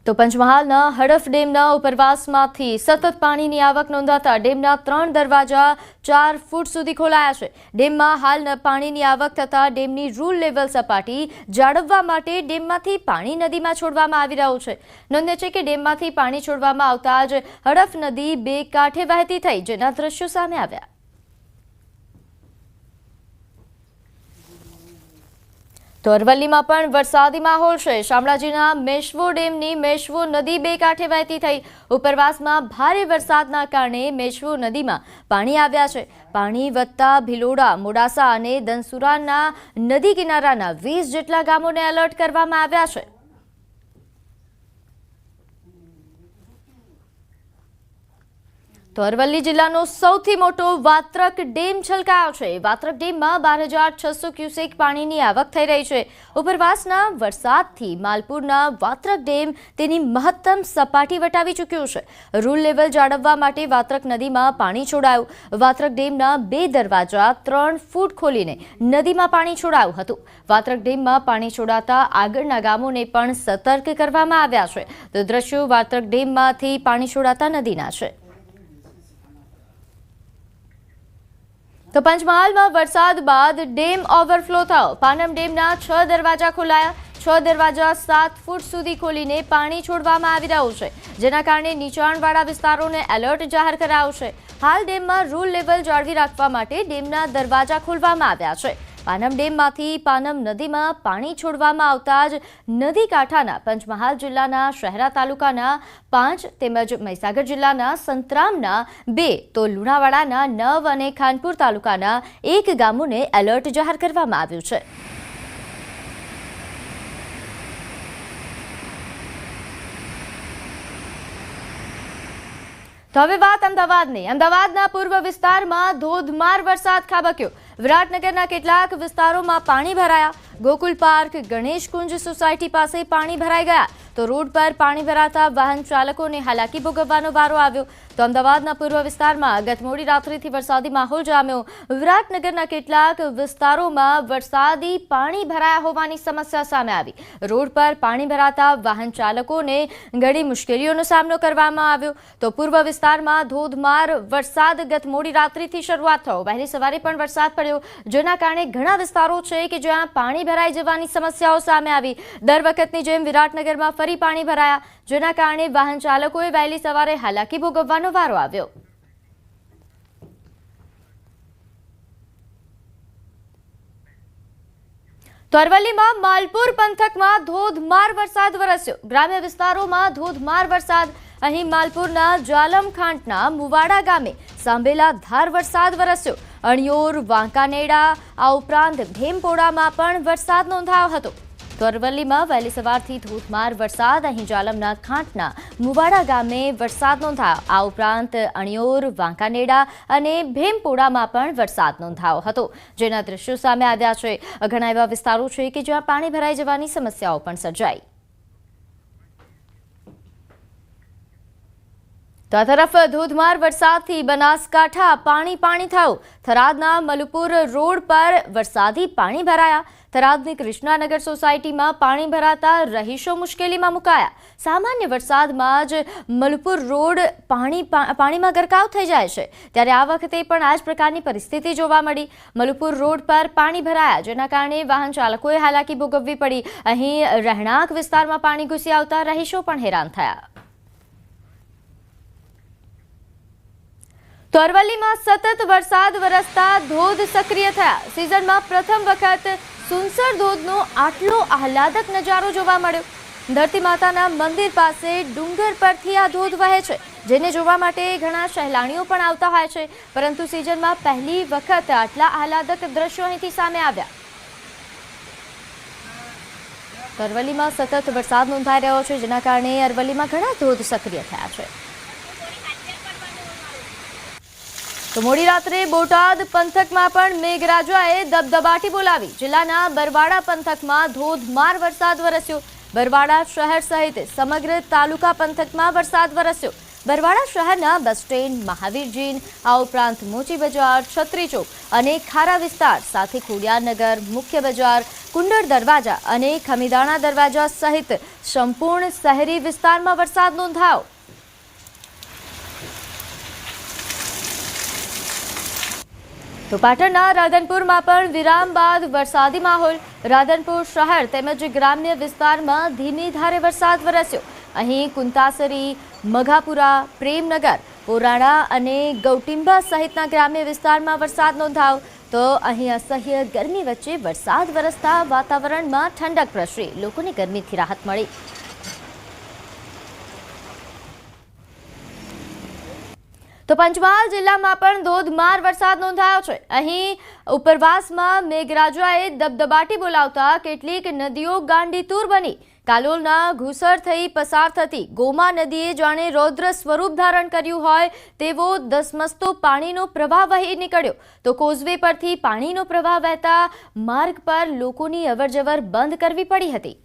તો પંચમહાલના હડફ ડેમના ઉપરવાસમાંથી સતત પાણીની આવક નોંધાતા ડેમના 3 દરવાજા 4 ફૂટ સુધી ખોલાયા છે। ડેમમાં હાલ પાણીની આવક થતા ડેમની રૂલ લેવલ સપાટી જાળવવા માટે ડેમમાંથી પાણી નદીમાં છોડવામાં આવી રહ્યું છે। નોંધ્ય છે કે ડેમમાંથી પાણી છોડવામાં આવતા જ હડફ નદી બે કાંઠે વહેતી થઈ, જેના દ્રશ્યો સામે આવ્યા। તો અરવલ્લીમાં પણ વરસાદી માહોલ છે। શામળાજીના મેશ્વો ડેમની મેશ્વો નદી બે કાંઠે વહેતી થઈ। ઉપરવાસમાં ભારે વરસાદના કારણે મેશ્વો નદીમાં પાણી આવ્યા છે। પાણી વધતા ભિલોડા, મોડાસા અને દનસુરાના નદી કિનારાના 20 જેટલા ગામોને એલર્ટ કરવામાં આવ્યા છે। તો અરવલ્લી જિલ્લાનો સૌથી મોટો વાત્રક ડેમ છલકાયો છે। વાત્રક ડેમમાં 12,600 ક્યુસેક પાણીની આવક થઈ રહી છે। ઉપરવાસના વરસાદથી માલપુરના વાત્રક ડેમ તેની મહત્તમ સપાટી વટાવી ચૂક્યું છે। રૂલ લેવલ જાળવવા માટે વાત્રક નદીમાં પાણી છોડાયું। વાત્રક ડેમના 2 દરવાજા 3 ફૂટ ખોલીને નદીમાં પાણી છોડાયું હતું। વાત્રક ડેમમાં પાણી છોડાતા આગળના ગામોને પણ સતર્ક કરવામાં આવ્યા છે। તો દ્રશ્યો વાત્રક ડેમમાંથી પાણી છોડાતા નદીના છે। તો પંચમહાલમાં વરસાદ બાદ ડેમ ઓવરફ્લો થયો। પાનમ ડેમના 6 દરવાજા ખોલાયા। 6 દરવાજા 7 ફૂટ સુધી ખોલીને પાણી છોડવામાં આવી રહ્યું છે, જેના કારણે નીચાણવાળા વિસ્તારોને એલર્ટ જાહેર કરાયું છે। હાલ ડેમમાં રૂલ લેવલ જાળવી રાખવા માટે ડેમના દરવાજા ખોલવામાં આવ્યા છે। પાનમ ડેમમાંથી પાનમ નદીમાં પાણી છોડવામાં આવતા જ નદી કાંઠાના પંચમહાલ જિલ્લાના શહેરા તાલુકાના 5 તેમજ મહીસાગર જિલ્લાના સંતરામના 2 તો લુણાવાડાના 9 અને ખાનપુર તાલુકાના 1 ગામોને એલર્ટ જાહેર કરવામાં આવ્યું છે। તો હવે વાત અમદાવાદની। અમદાવાદના પૂર્વ વિસ્તારમાં ધોધમાર વરસાદ ખાબક્યો। વિરાટનગરના કેટલાક વિસ્તારોમાં પાણી ભરાયા। ગોકુલ પાર્ક, ગણેશ કુંજ સોસાયટી પાસે પાણી ભરાઈ ગયા, તો રોડ પર પાણી ભરાતા વાહન ચાલકોને હાલાકી ભોગવવાનો વારો આવ્યો। તો અમદાવાદના પૂર્વ વિસ્તારમાં ગત મોડી રાત્રિથી વરસાદી માહોલ જામ્યો। વિરાટનગરના કેટલાક વિસ્તારોમાં વરસાદી પાણી ભરાયા હોવાની સમસ્યા સામે આવી। રોડ પર પાણી ભરાતા વાહન ચાલકોને ઘણી મુશ્કેલીઓનો સામનો કરવામાં આવ્યો। તો પૂર્વ વિસ્તારમાં ધોધમાર વરસાદ ગત મોડી રાત્રિથી શરૂઆત થયો। વહેલી સવારે પણ વરસાદ પડ્યો, જેના કારણે ઘણા વિસ્તારો છે કે જ્યાં પાણી ભરાઈ જવાની સમસ્યાઓ સામે આવી। દર વખતની જેમ વિરાટનગરમાં ફરી પાણી ભરાયા, જેના કારણે વાહન ચાલકોએ વહેલી સવારે હાલાકી ભોગવવાનો વારો આવ્યો। તો અરવલ્લીમાં માલપુર પંથકમાં ધોધમાર વરસાદ વરસ્યો। ગ્રામ્ય વિસ્તારોમાં ધોધમાર વરસાદ। અહીં માલપુરના જાલમખાંટના મુવાડા ગામે સાંભેલા ધાર વરસાદ વરસ્યો। અણિયોર, વાંકાનેડા આ ઉપરાંત ભીમપોડામાં પણ વરસાદ નોંધાયો હતો। તો અરવલ્લીમાં વહેલી સવારથી ધોધમાર વરસાદ। અહીં જાલમના ખાંટના મુવાડા ગામે વરસાદ નોંધાયો। આ ઉપરાંત અણિયોર, વાંકાનેડા અને ભીમપોડામાં પણ વરસાદ નોંધાયો હતો, જેના દ્રશ્યો સામે આવ્યા છે। ઘણા એવા વિસ્તારો છે કે જ્યાં પાણી ભરાઈ જવાની સમસ્યાઓ પણ સર્જાઈ। તો આ તરફ ધોધમાર વરસાદથી બનાસકાંઠા પાણી પાણી થયું। થરાદના મલુપુર રોડ પર વરસાદી પાણી ભરાયા। થરાદની કૃષ્ણાનગર સોસાયટીમાં પાણી ભરાતા રહીશો મુશ્કેલીમાં મુકાયા। સામાન્ય વરસાદમાં જ મલુપુર રોડ પાણીમાં ગરકાવ થઈ જાય છે, ત્યારે આ વખતે પણ આ જ પ્રકારની પરિસ્થિતિ જોવા મળી। મલુપુર રોડ પર પાણી ભરાયા, જેના કારણે વાહન ચાલકોએ હાલાકી ભોગવવી પડી। અહીં રહેણાંક વિસ્તારમાં પાણી ઘૂસી આવતા રહીશો પણ હેરાન થયા। તો અરવલ્લીમાં સતત વરસાદ વરસતા ધોધ સક્રિય થયા। સિઝનમાં પ્રથમ વખત સુનસર ધોધનો આટલો આહલાદક નજારો જોવા મળ્યો। ધરતી માતાના મંદિર પાસે ડુંગર પરથી આ ધોધ વહે છે, જેને જોવા માટે ઘણા સહેલાણીઓ પણ આવતા હોય છે, પરંતુ સિઝનમાં પહેલી વખત આટલા આહલાદક દ્રશ્યો અહીંથી સામે આવ્યા। અરવલ્લીમાં સતત વરસાદ નોંધાઈ રહ્યો છે, જેના કારણે અરવલ્લીમાં ઘણા ધોધ સક્રિય થયા છે। તો મોડી રાત્રે બોટાદ પંથકમાં પણ મેઘરાજાએ દબદબાટી બોલાવી। જિલ્લાના બરવાડા પંથકમાં ધોધમાર વરસાદ વરસ્યો। બરવાડા શહેર સહિત સમગ્ર તાલુકા પંથકમાં વરસાદ વરસ્યો। બરવાડા શહેરના બસ સ્ટેન્ડ, મહાવીરજીન, આ ઉપરાંત મોચી બજાર, છત્રી ચોક અને ખારા વિસ્તાર સાથે ખોડિયારનગર, મુખ્ય બજાર, કુંડળ દરવાજા અને ખમીદાણા દરવાજા સહિત સંપૂર્ણ શહેરી વિસ્તારમાં વરસાદ નોંધાયો. તો પાટણના રાધનપુરમાં પણ વિરામ બાદ વરસાદી માહોલ. રાધનપુર શહેર તેમજ ગ્રામ્ય વિસ્તારમાં ધીમી ધારે વરસાદ વરસ્યો. અહીં કુંતાસરી, મઘાપુરા, પ્રેમનગર, પોરાણા અને ગૌટિંબા સહિતના ગ્રામ્ય વિસ્તારમાં વરસાદ નોંધાયો. તો અહીં અસહ્ય ગરમી વચ્ચે વરસાદ વરસતા વાતાવરણમાં ઠંડક પ્રસરી લોકોને ગરમીથી રાહત મળી. તો પંચમહાલ જિલ્લામાં પણ ધોધમાર વરસાદ નોંધાયો છે. અહીં ઉપરવાસમાં મેઘરાજાએ દબદબાટી બોલાવતા કેટલીક નદીઓ ગાંડીતુર બની. કાલોલના ઘુસર થઈ પસાર થતી ગોમા નદીએ જાણે રૌદ્ર સ્વરૂપ ધારણ કર્યું હોય તેવો ધસમસતો પાણીનો પ્રવાહ વહી નીકળ્યો. તો કોઝવે પરથી પાણીનો પ્રવાહ વહેતા માર્ગ પર લોકોની અવરજવર બંધ કરવી પડી હતી.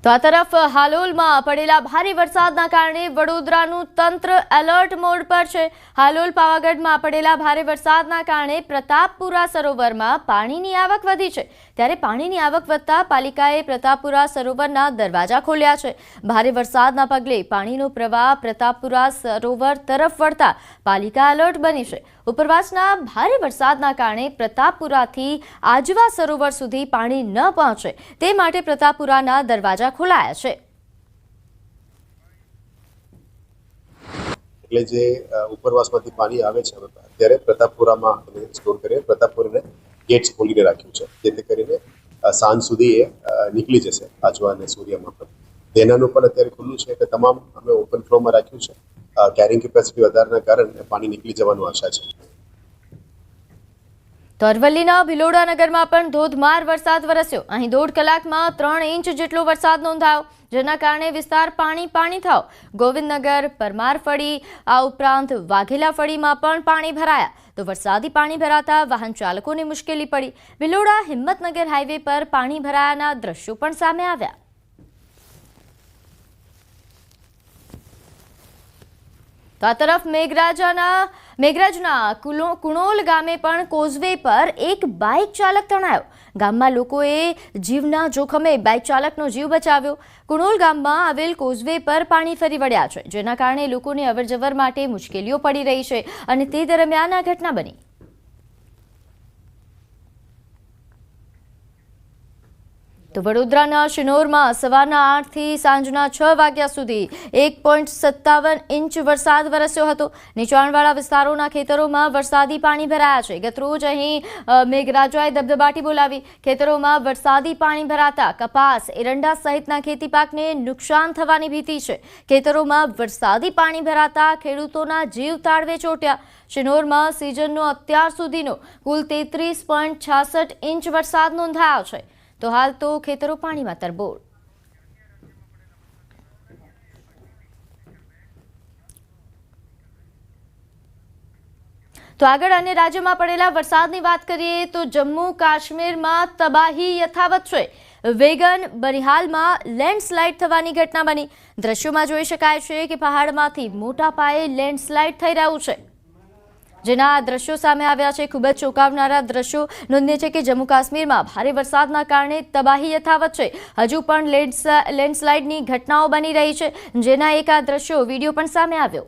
તો આ તરફ હાલોલમાં પડેલા ભારે વરસાદના કારણે વડોદરાનું તંત્ર એલર્ટ મોડ પર છે. હાલોલ પાવાગઢમાં પડેલા ભારે વરસાદના કારણે પ્રતાપપુરા સરોવરમાં પાણીની આવક વધી છે. ત્યારે પાણીની આવક વધતા પાલિકાએ પ્રતાપપુરા સરોવરના દરવાજા ખોલ્યા છે. ભારે વરસાદના પગલે પાણીનો પ્રવાહ પ્રતાપપુરા સરોવર તરફ વળતા પાલિકા એલર્ટ બની છે. ઉપરવાસના ભારે વરસાદના કારણે પ્રતાપપુરાથી આજવા સરોવર સુધી પાણી ન પહોંચે તે માટે પ્રતાપપુરાના દરવાજા ખોલાયા છે. એટલે જે ઉપરવાસમાંથી પાણી આવે છે અત્યારે પ્રતાપપુરામાં સ્ટોર કરીને પ્રતાપપુરાને ગેટ્સ ખોલીને રાખ્યું છે, જેથી કરીને સાંજ સુધી એ નીકળી જશે આજવા અને સૂર્યમાં પણ. તેનાનું પણ અત્યારે ખુલ્લું છે એટલે તમામ અમે ઓપન ફ્લોમાં રાખ્યું છે. કેરિંગ કેપેસિટી વધારાના કારણે પાણી નીકળી જવાનું આશા છે. તો અરવલ્લીના ભિલોડા નગરમાં પણ ધોધમાર વરસાદ વરસ્યો. અહીં 1.5 કલાકમાં 3 ઇંચ જેટલો વરસાદ નોંધાયો, જેના કારણે વિસ્તાર પાણી થયો. ગોવિંદનગર, પરમારફળી, આ ઉપરાંત વાઘેલા ફળીમાં પણ પાણી ભરાયા. તો વરસાદી પાણી ભરાતા વાહન ચાલકોને મુશ્કેલી પડી. ભિલોડા હિંમતનગર હાઈવે પર પાણી ભરાયાના દ્રશ્યો પણ સામે આવ્યા. તો આ તરફ મેઘરાજના કુણોલ ગામે પણ કોઝવે પર એક બાઇક ચાલક તણાયો. ગામમાં લોકોએ જીવના જોખમે બાઇક ચાલકનો જીવ બચાવ્યો. કુણોલ ગામમાં આવેલ કોઝવે પર પાણી ફરી વળ્યા છે, જેના કારણે લોકોને અવરજવર માટે મુશ્કેલીઓ પડી રહી છે અને તે દરમિયાન આ ઘટના બની. તો વડોદરાના શિનોરમાં સવારના 8 થી સાંજના 6 વાગ્યા સુધી 1.57 ઇંચ વરસાદ વરસ્યો હતો. નીચાણવાળા વિસ્તારોના ખેતરોમાં વરસાદી પાણી ભરાયા છે. ગતરોજ અહીં મેઘરાજાએ દબદબાટી બોલાવી. ખેતરોમાં વરસાદી પાણી ભરાતા કપાસ, એરંડા સહિતના ખેતી પાકને નુકસાન થવાની ભીતિ છે. ખેતરોમાં વરસાદી પાણી ભરાતા ખેડૂતોના જીવ તાળવે ચોંટ્યા. શિનોરમાં સિઝનનો અત્યાર સુધીનો કુલ 33.66 ઇંચ વરસાદ નોંધાયો છે. તો હાલ તો ખેતરો પાણીમાં તરબોળ. તો આગળ અન્ય રાજ્યોમાં પડેલા વરસાદની વાત કરીએ તો જમ્મુ કાશ્મીરમાં તબાહી યથાવત છે. વેગન બનિહાલમાં લેન્ડસ્લાઇડ થવાની ઘટના બની. દ્રશ્યોમાં જોઈ શકાય છે કે પહાડમાંથી મોટા પાયે લેન્ડસ્લાઇડ થઈ રહ્યું છે, જેના દ્રશ્યો સામે આવ્યા છે. ખૂબ જ ચોંકાવનારા દ્રશ્યો. નોંધનીય છે કે જમ્મુ કાશ્મીરમાં ભારે વરસાદના કારણે તબાહી યથાવત છે. હજુ પણ લેન્ડસ્લાઇડની ઘટનાઓ બની રહી છે, જેના એક આ દ્રશ્યો વિડીયો પણ સામે આવ્યો.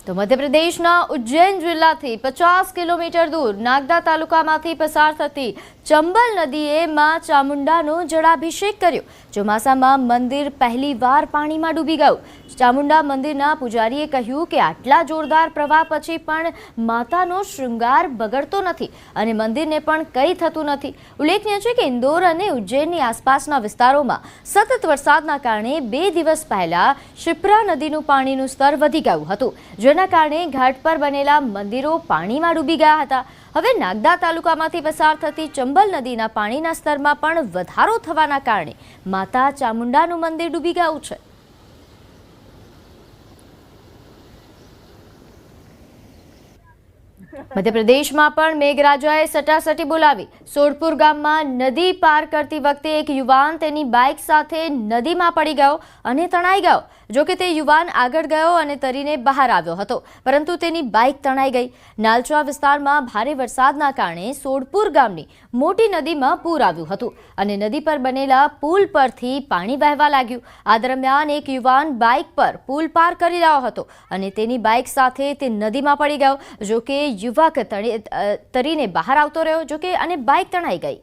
તો મધ્યપ્રદેશના ઉજ્જૈન જિલ્લાથી 50 કિલોમીટર દૂર નાગદા તાલુકામાંથી પસાર થતી ચંબલ નદીએ માં ચામુંડાનો જળાભિષેક કર્યો. ચોમાસામાં મંદિર પહેલીવાર પાણીમાં ડૂબી ગયું. ચામુંડા મંદિરના પૂજારીએ કહ્યું કે આટલા જોરદાર પ્રવાહ પછી પણ માતાનો શૃંગાર બગડતો નથી અને મંદિરને પણ કંઈ થતું નથી. ઉલ્લેખનીય છે કે ઇન્દોર અને ઉજ્જૈનની આસપાસના વિસ્તારોમાં સતત વરસાદના કારણે 2 દિવસ પહેલા શિપ્રા નદીનું પાણીનું સ્તર વધી ગયું હતું, જેના કારણે ઘાટ પર બનેલા મંદિરો પાણીમાં ડૂબી ગયા હતા. હવે નાગદા તાલુકામાંથી પસાર થતી ચંબલ નદીના પાણીના સ્તરમાં પણ વધારો થવાના કારણે માતા ચામુંડાનું મંદિર ડૂબી ગયું છે. મધ્યપ્રદેશમાં પણ મેઘરાજાએ સટાસટી બોલાવી. સોડપુર ગામમાં નદી પાર કરતી વખતે એક યુવાન તેની બાઇક સાથે નદીમાં પડી ગયો અને તણાઈ ગયો. જો કે તે યુવાન આગળ ગયો અને તરીને બહાર આવ્યો હતો, પરંતુ તેની બાઇક તણાઈ ગઈ. નાલચા વિસ્તારમાં ભારે વરસાદના કારણે સોડપુર ગામની મોટી નદીમાં પૂર આવ્યું હતું અને નદી પર બનેલા પુલ પરથી પાણી વહેવા લાગ્યું. આ દરમિયાન એક યુવાન બાઇક પર પુલ પાર કરી રહ્યો હતો અને તેની બાઇક સાથે તે નદીમાં પડી ગયો. જો કે યુવક તરીને બહાર આવતો રહ્યો, જો કે અને બાઇક તણાઈ ગઈ.